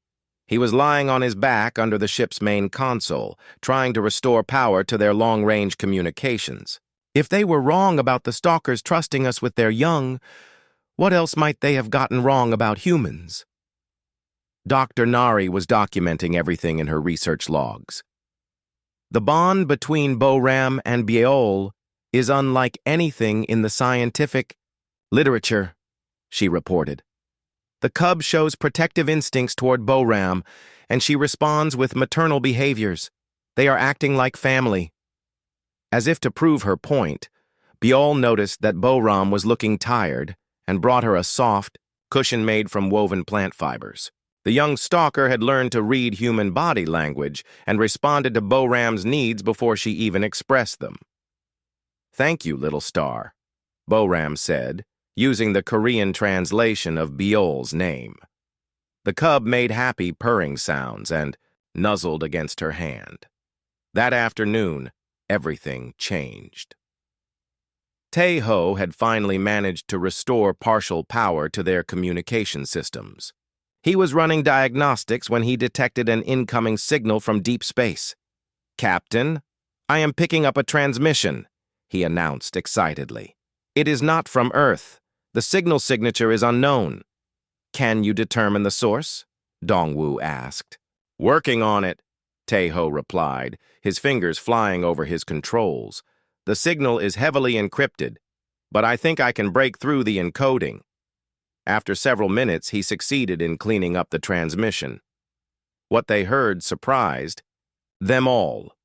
He was lying on his back under the ship's main console, trying to restore power to their long-range communications. If they were wrong about the stalkers trusting us with their young, what else might they have gotten wrong about humans? Dr. Nari was documenting everything in her research logs. The bond between Boram and Biol is unlike anything in the scientific literature, she reported. The cub shows protective instincts toward Boram, and she responds with maternal behaviors. They are acting like family. As if to prove her point, Biol noticed that Boram was looking tired and brought her a soft cushion made from woven plant fibers. The young stalker had learned to read human body language and responded to Boram's needs before she even expressed them. Thank you, little star, Boram said, using the Korean translation of Biol's name. The cub made happy purring sounds and nuzzled against her hand. That afternoon, everything changed. Taeho had finally managed to restore partial power to their communication systems. He was running diagnostics when he detected an incoming signal from deep space. Captain, I am picking up a transmission, he announced excitedly. It is not from Earth. The signal signature is unknown. Can you determine the source? Dongwu asked. Working on it, Taeho replied, his fingers flying over his controls. The signal is heavily encrypted, but I think I can break through the encoding. After several minutes, he succeeded in cleaning up the transmission. What they heard surprised them all.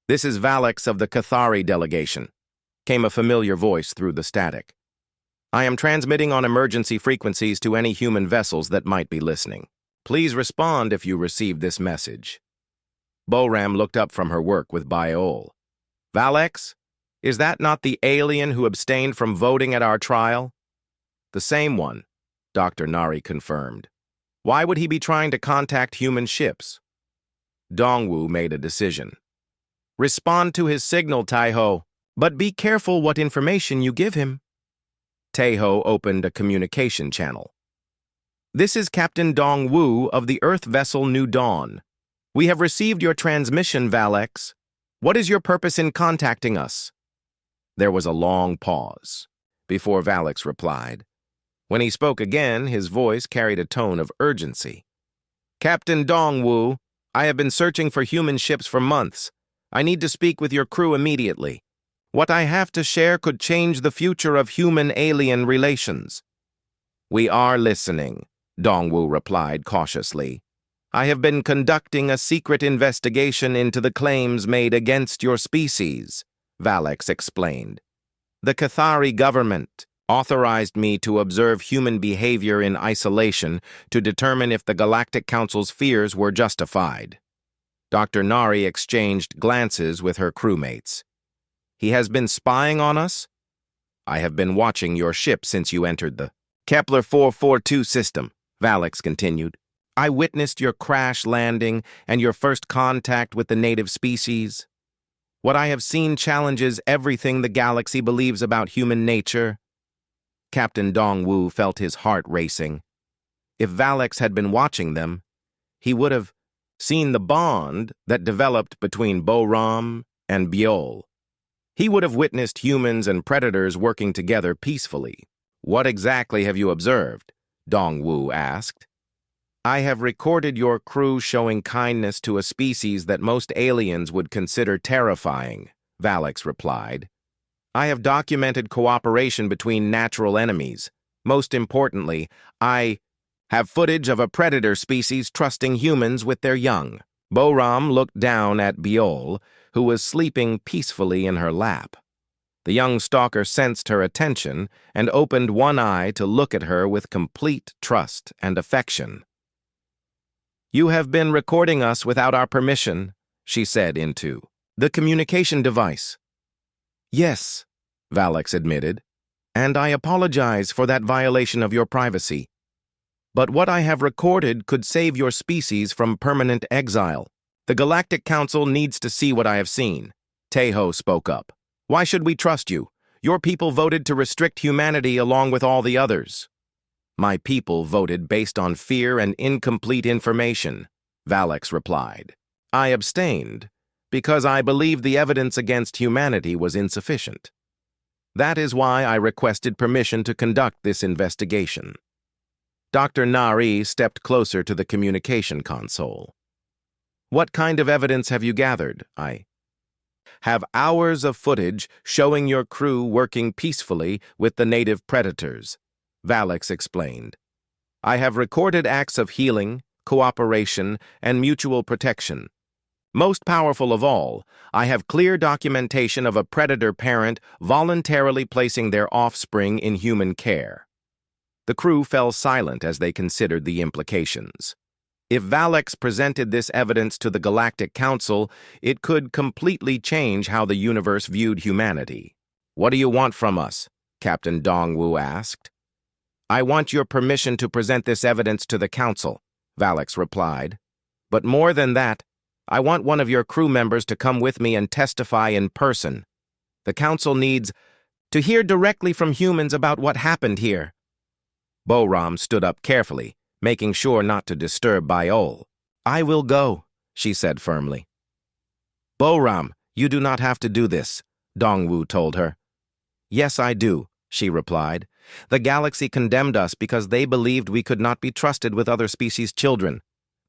This is Valix of the Cathari delegation, came a familiar voice through the static. I am transmitting on emergency frequencies to any human vessels that might be listening. Please respond if you receive this message. Boram looked up from her work with Biol. Valix, is that not the alien who abstained from voting at our trial? The same one, Dr. Nari confirmed. Why would he be trying to contact human ships? Dongwu made a decision. Respond to his signal, Taeho, But be careful what information you give him. Taeho opened a communication channel. This is Captain Dong Wu of the Earth vessel New Dawn. We have received your transmission, Valex. What is your purpose in contacting us? There was a long pause before Valex replied. When he spoke again, his voice carried a tone of urgency. Captain Dong Wu, I have been searching for human ships for months. I need to speak with your crew immediately. What I have to share could change the future of human-alien relations. We are listening, Dongwu replied cautiously. I have been conducting a secret investigation into the claims made against your species, Valex explained. The Cathari government authorized me to observe human behavior in isolation to determine if the Galactic Council's fears were justified. Dr. Nari exchanged glances with her crewmates. He has been spying on us? I have been watching your ship since you entered the Kepler 442 system, Valex continued. I witnessed your crash landing and your first contact with the native species. What I have seen challenges everything the galaxy believes about human nature. Captain Dongwu felt his heart racing. If Valex had been watching them, he would have seen the bond that developed between Bo-Ram and Biol. He would have witnessed humans and predators working together peacefully. What exactly have you observed? Dongwu asked. I have recorded your crew showing kindness to a species that most aliens would consider terrifying, Valex replied. I have documented cooperation between natural enemies. Most importantly, I have footage of a predator species trusting humans with their young. Bo-Ram looked down at Biol, who was sleeping peacefully in her lap. The young stalker sensed her attention and opened one eye to look at her with complete trust and affection. You have been recording us without our permission, she said into the communication device. Yes, Valex admitted, and I apologize for that violation of your privacy. But what I have recorded could save your species from permanent exile. The Galactic Council needs to see what I have seen. Taeho spoke up. Why should we trust you? Your people voted to restrict humanity along with all the others. My people voted based on fear and incomplete information, Valex replied. I abstained because I believed the evidence against humanity was insufficient. That is why I requested permission to conduct this investigation. Dr. Nari stepped closer to the communication console. What kind of evidence have you gathered? I have hours of footage showing your crew working peacefully with the native predators, Valex explained. I have recorded acts of healing, cooperation, and mutual protection. Most powerful of all, I have clear documentation of a predator parent voluntarily placing their offspring in human care. The crew fell silent as they considered the implications. If Valex presented this evidence to the Galactic Council, it could completely change how the universe viewed humanity. What do you want from us? Captain Dongwu asked. I want your permission to present this evidence to the Council, Valex replied. But more than that, I want one of your crew members to come with me and testify in person. The Council needs to hear directly from humans about what happened here. Bo-Ram stood up carefully, making sure not to disturb Biol. I will go, she said firmly. Bo-Ram, you do not have to do this, Dongwu told her. Yes, I do, she replied. The galaxy condemned us because they believed we could not be trusted with other species' children.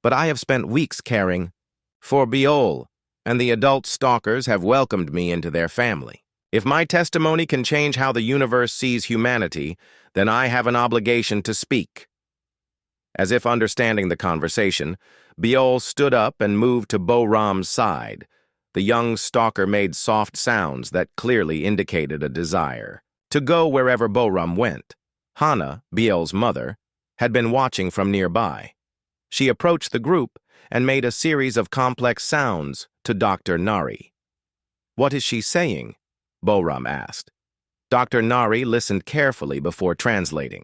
But I have spent weeks caring for Biol, and the adult stalkers have welcomed me into their family. If my testimony can change how the universe sees humanity, then I have an obligation to speak. As if understanding the conversation, Biol stood up and moved to Bo-Ram's side. The young stalker made soft sounds that clearly indicated a desire to go wherever Bo-Ram went. Hana, Biol's mother, had been watching from nearby. She approached the group and made a series of complex sounds to Dr. Nari. What is she saying? Bo-Ram asked. Dr. Nari listened carefully before translating.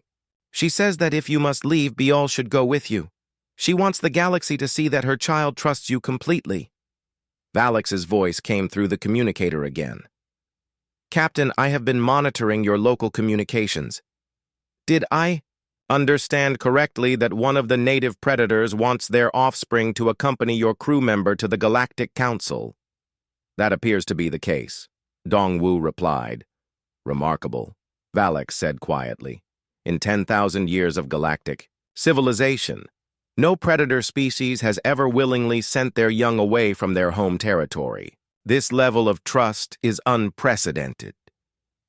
She says that if you must leave, Biol should go with you. She wants the galaxy to see that her child trusts you completely. Valex's voice came through the communicator again. Captain, I have been monitoring your local communications. Did I understand correctly that one of the native predators wants their offspring to accompany your crew member to the Galactic Council? That appears to be the case, Dongwu replied. Remarkable, Valek said quietly. In 10,000 years of galactic civilization, no predator species has ever willingly sent their young away from their home territory. This level of trust is unprecedented.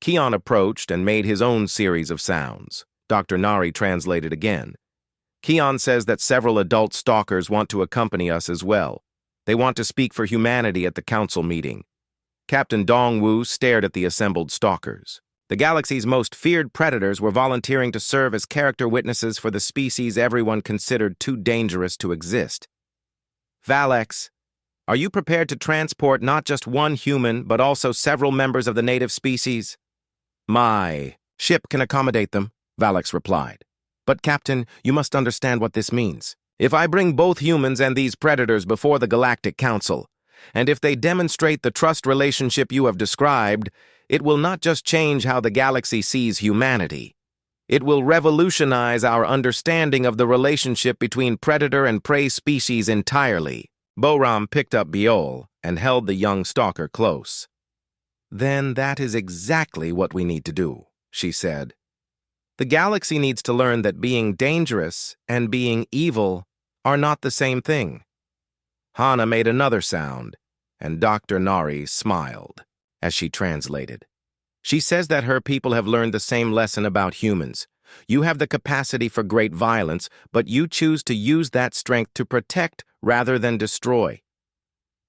Keon approached and made his own series of sounds. Dr. Nari translated again. Keon says that several adult stalkers want to accompany us as well. They want to speak for humanity at the council meeting. Captain Dongwu stared at the assembled stalkers. The galaxy's most feared predators were volunteering to serve as character witnesses for the species everyone considered too dangerous to exist. Valex, are you prepared to transport not just one human, but also several members of the native species? My ship can accommodate them, Valex replied. But, Captain, you must understand what this means. If I bring both humans and these predators before the Galactic Council, and if they demonstrate the trust relationship you have described, it will not just change how the galaxy sees humanity. It will revolutionize our understanding of the relationship between predator and prey species entirely. Boram picked up Biol and held the young stalker close. Then that is exactly what we need to do, she said. The galaxy needs to learn that being dangerous and being evil are not the same thing. Hana made another sound, and Dr. Nari smiled as she translated. She says that her people have learned the same lesson about humans. You have the capacity for great violence, but you choose to use that strength to protect rather than destroy.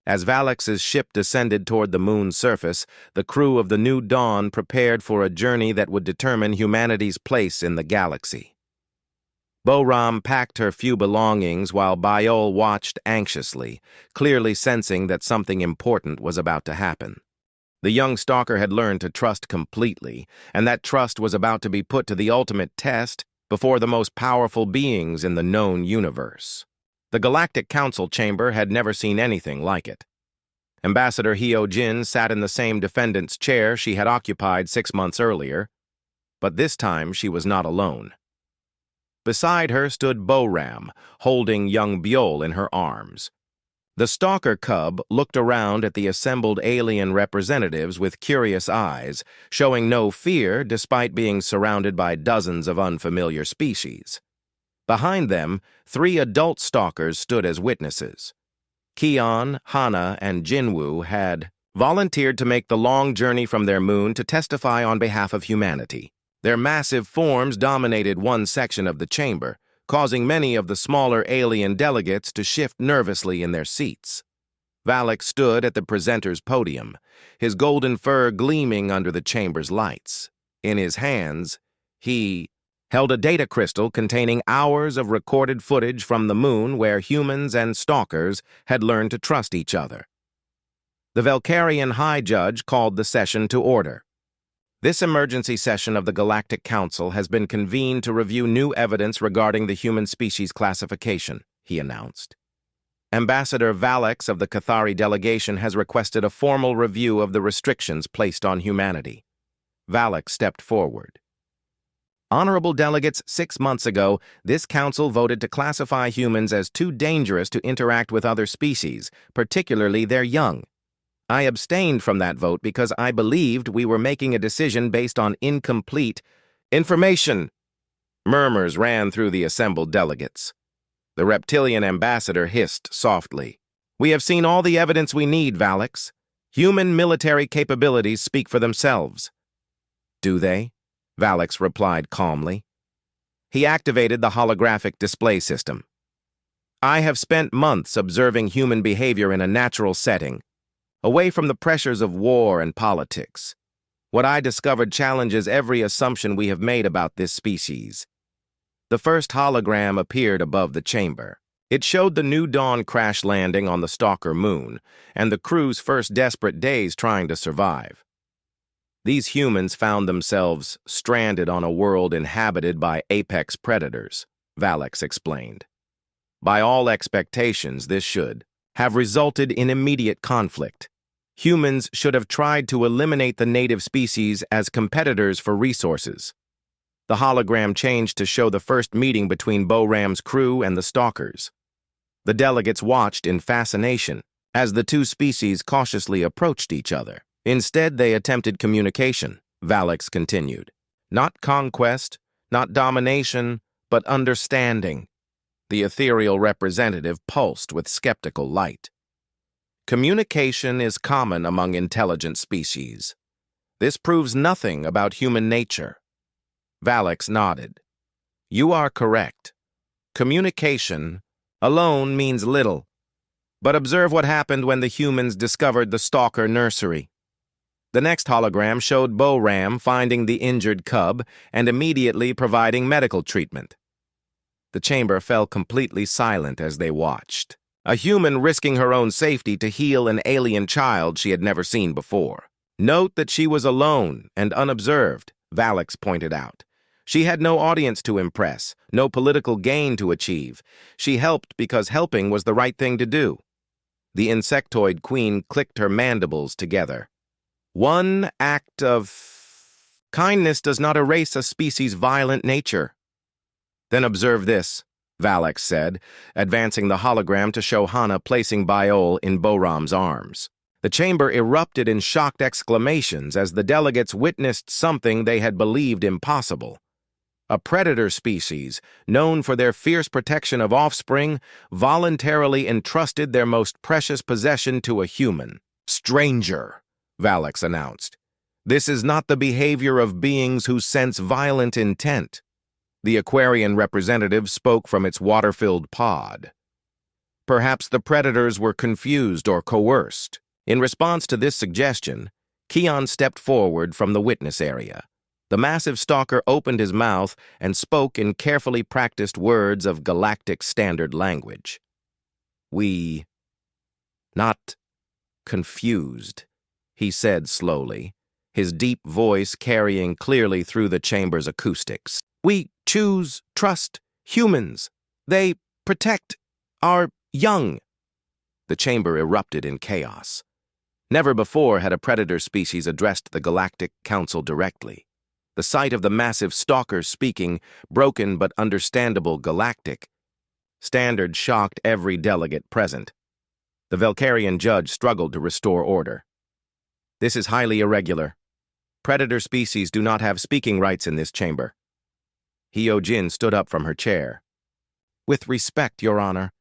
As Valex's ship descended toward the moon's surface, the crew of the New Dawn prepared for a journey that would determine humanity's place in the galaxy. Boram packed her few belongings while Biol watched anxiously, clearly sensing that something important was about to happen. The young stalker had learned to trust completely, and that trust was about to be put to the ultimate test before the most powerful beings in the known universe. The Galactic Council chamber had never seen anything like it. Ambassador Hyo Jin sat in the same defendant's chair she had occupied 6 months earlier, but this time she was not alone. Beside her stood Boram, holding young Biol in her arms. The stalker cub looked around at the assembled alien representatives with curious eyes, showing no fear despite being surrounded by dozens of unfamiliar species. Behind them, 3 adult stalkers stood as witnesses. Keon, Hana, and Jinwoo had volunteered to make the long journey from their moon to testify on behalf of humanity. Their massive forms dominated one section of the chamber, causing many of the smaller alien delegates to shift nervously in their seats. Valek stood at the presenter's podium, his golden fur gleaming under the chamber's lights. In his hands, he held a data crystal containing hours of recorded footage from the moon where humans and stalkers had learned to trust each other. The Velkarian High Judge called the session to order. This emergency session of the Galactic Council has been convened to review new evidence regarding the human species classification, he announced. Ambassador Valex of the Cathari delegation has requested a formal review of the restrictions placed on humanity. Valex stepped forward. Honorable delegates, 6 months ago, this council voted to classify humans as too dangerous to interact with other species, particularly their young. I abstained from that vote because I believed we were making a decision based on incomplete information. Murmurs ran through the assembled delegates. The reptilian ambassador hissed softly. We have seen all the evidence we need, Valex. Human military capabilities speak for themselves. Do they? Valex replied calmly. He activated the holographic display system. I have spent months observing human behavior in a natural setting, away from the pressures of war and politics. What I discovered challenges every assumption we have made about this species. The first hologram appeared above the chamber. It showed the New Dawn crash landing on the Stalker moon, and the crew's first desperate days trying to survive. These humans found themselves stranded on a world inhabited by apex predators, Valex explained. By all expectations, this should have resulted in immediate conflict. Humans should have tried to eliminate the native species as competitors for resources. The hologram changed to show the first meeting between Bo-Ram's crew and the Stalkers. The delegates watched in fascination as the two species cautiously approached each other. Instead, they attempted communication, Valix continued. Not conquest, not domination, but understanding. The ethereal representative pulsed with skeptical light. Communication is common among intelligent species. This proves nothing about human nature. Valix nodded. You are correct. Communication alone means little. But observe what happened when the humans discovered the Stalker nursery. The next hologram showed Bo-Ram finding the injured cub and immediately providing medical treatment. The chamber fell completely silent as they watched. A human risking her own safety to heal an alien child she had never seen before. Note that she was alone and unobserved, Valix pointed out. She had no audience to impress, no political gain to achieve. She helped because helping was the right thing to do. The insectoid queen clicked her mandibles together. One act of kindness does not erase a species' violent nature. Then observe this, Valix said, advancing the hologram to show Hana placing Biol in Bo-Ram's arms. The chamber erupted in shocked exclamations as the delegates witnessed something they had believed impossible. A predator species, known for their fierce protection of offspring, voluntarily entrusted their most precious possession to a human. Stranger, Valix announced. This is not the behavior of beings who sense violent intent. The Aquarian representative spoke from its water-filled pod. Perhaps the predators were confused or coerced. In response to this suggestion, Keon stepped forward from the witness area. The massive stalker opened his mouth and spoke in carefully practiced words of galactic standard language. We... not confused, he said slowly, his deep voice carrying clearly through the chamber's acoustics. We choose trust humans. They protect our young. The chamber erupted in chaos. Never before had a predator species addressed the Galactic Council directly. The sight of the massive stalker speaking broken but understandable galactic standard shocked every delegate present. The Valkyrian judge struggled to restore order. This is highly irregular. Predator species do not have speaking rights in this chamber. Hyo-Jin stood up from her chair. With respect, Your Honor,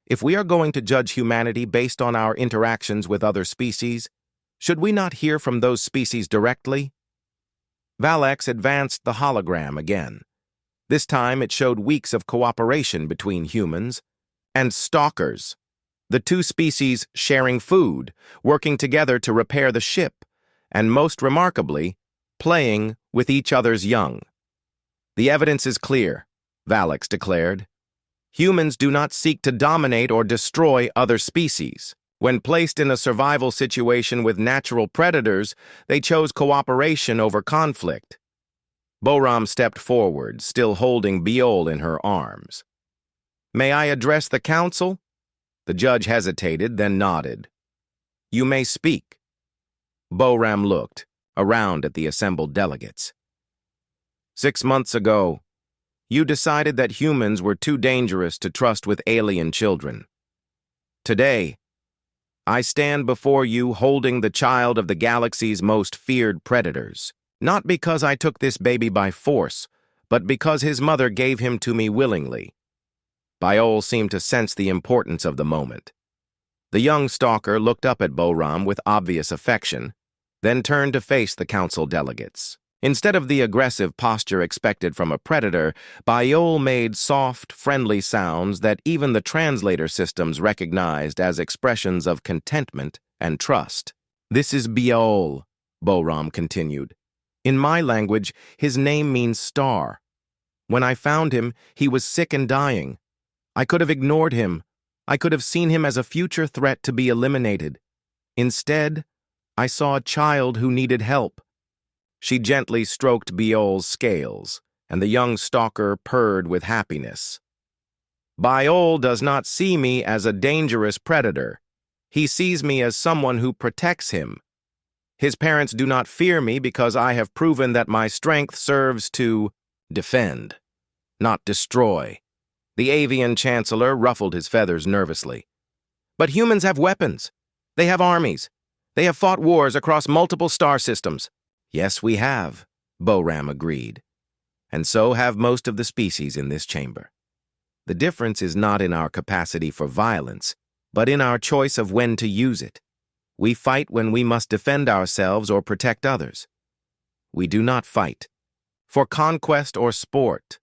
if we are going to judge humanity based on our interactions with other species, should we not hear from those species directly? Valix advanced the hologram again. This time it showed weeks of cooperation between humans and stalkers, the two species sharing food, working together to repair the ship, and most remarkably, playing with each other's young. The evidence is clear, Valix declared. Humans do not seek to dominate or destroy other species. When placed in a survival situation with natural predators, they chose cooperation over conflict. Bo-Ram stepped forward, still holding Biol in her arms. May I address the council? The judge hesitated, then nodded. You may speak. Bo-Ram looked around at the assembled delegates. 6 months ago, you decided that humans were too dangerous to trust with alien children. Today, I stand before you holding the child of the galaxy's most feared predators, not because I took this baby by force, but because his mother gave him to me willingly. Biol seemed to sense the importance of the moment. The young stalker looked up at Bo-Ram with obvious affection, then turned to face the council delegates. Instead of the aggressive posture expected from a predator, Biol made soft, friendly sounds that even the translator systems recognized as expressions of contentment and trust. This is Biol, Bo-Ram continued. In my language, his name means star. When I found him, he was sick and dying. I could have ignored him. I could have seen him as a future threat to be eliminated. Instead, I saw a child who needed help. She gently stroked Biol's scales, and the young stalker purred with happiness. Biol does not see me as a dangerous predator. He sees me as someone who protects him. His parents do not fear me because I have proven that my strength serves to defend, not destroy. The avian chancellor ruffled his feathers nervously. But humans have weapons. They have armies. They have fought wars across multiple star systems. Yes, we have, Boram agreed. And so have most of the species in this chamber. The difference is not in our capacity for violence, but in our choice of when to use it. We fight when we must defend ourselves or protect others. We do not fight for conquest or sport.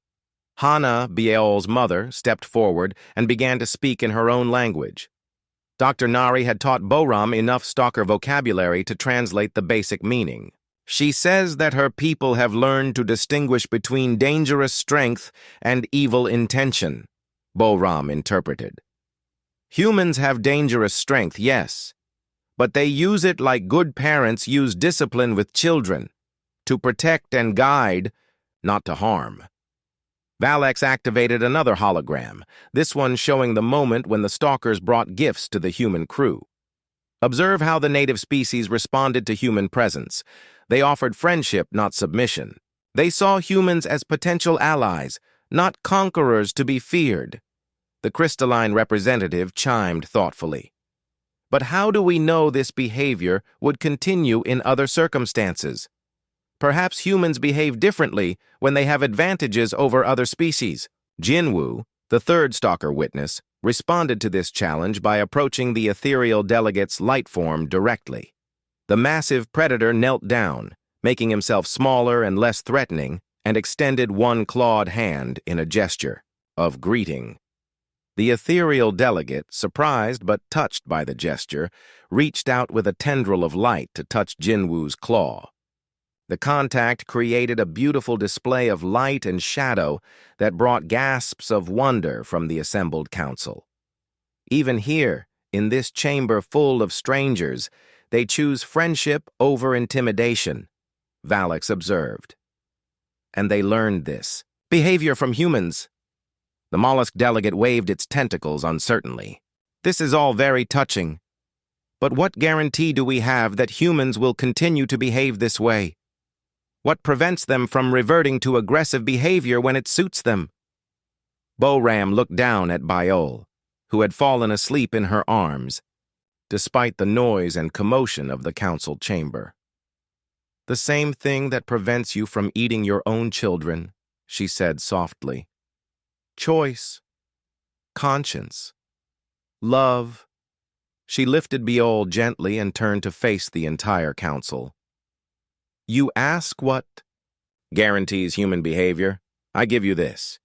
Hana, Biel's mother, stepped forward and began to speak in her own language. Dr. Nari had taught Boram enough stalker vocabulary to translate the basic meaning. She says that her people have learned to distinguish between dangerous strength and evil intention, Boram interpreted. Humans have dangerous strength, yes, but they use it like good parents use discipline with children, to protect and guide, not to harm. Valex activated another hologram, this one showing the moment when the stalkers brought gifts to the human crew. Observe how the native species responded to human presence. They offered friendship, not submission. They saw humans as potential allies, not conquerors to be feared. The crystalline representative chimed thoughtfully. But how do we know this behavior would continue in other circumstances? Perhaps humans behave differently when they have advantages over other species. Jinwoo, the third stalker witness, responded to this challenge by approaching the ethereal delegate's light form directly. The massive predator knelt down, making himself smaller and less threatening, and extended one clawed hand in a gesture of greeting. The ethereal delegate, surprised but touched by the gesture, reached out with a tendril of light to touch Jinwoo's claw. The contact created a beautiful display of light and shadow that brought gasps of wonder from the assembled council. Even here, in this chamber full of strangers, they choose friendship over intimidation, Valex observed. And they learned this behavior from humans. The mollusk delegate waved its tentacles uncertainly. This is all very touching. But what guarantee do we have that humans will continue to behave this way? What prevents them from reverting to aggressive behavior when it suits them? Boram looked down at Biol, who had fallen asleep in her arms, despite the noise and commotion of the council chamber. The same thing that prevents you from eating your own children, she said softly. Choice, conscience, love. She lifted Biol gently and turned to face the entire council. You ask what guarantees human behavior? I give you this.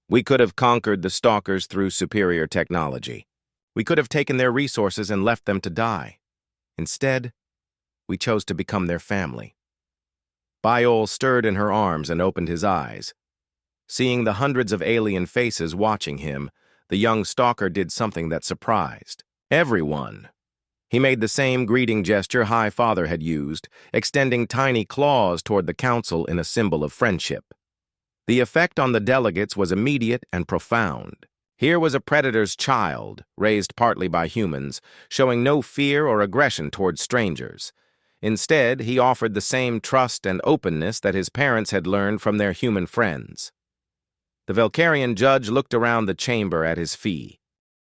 We could have conquered the stalkers through superior technology. We could have taken their resources and left them to die. Instead, we chose to become their family. Biol stirred in her arms and opened his eyes. Seeing the hundreds of alien faces watching him, the young stalker did something that surprised everyone. He made the same greeting gesture High Father had used, extending tiny claws toward the council in a symbol of friendship. The effect on the delegates was immediate and profound. Here was a predator's child, raised partly by humans, showing no fear or aggression toward strangers. Instead, he offered the same trust and openness that his parents had learned from their human friends. The Valkyrian judge looked around the chamber at his fee.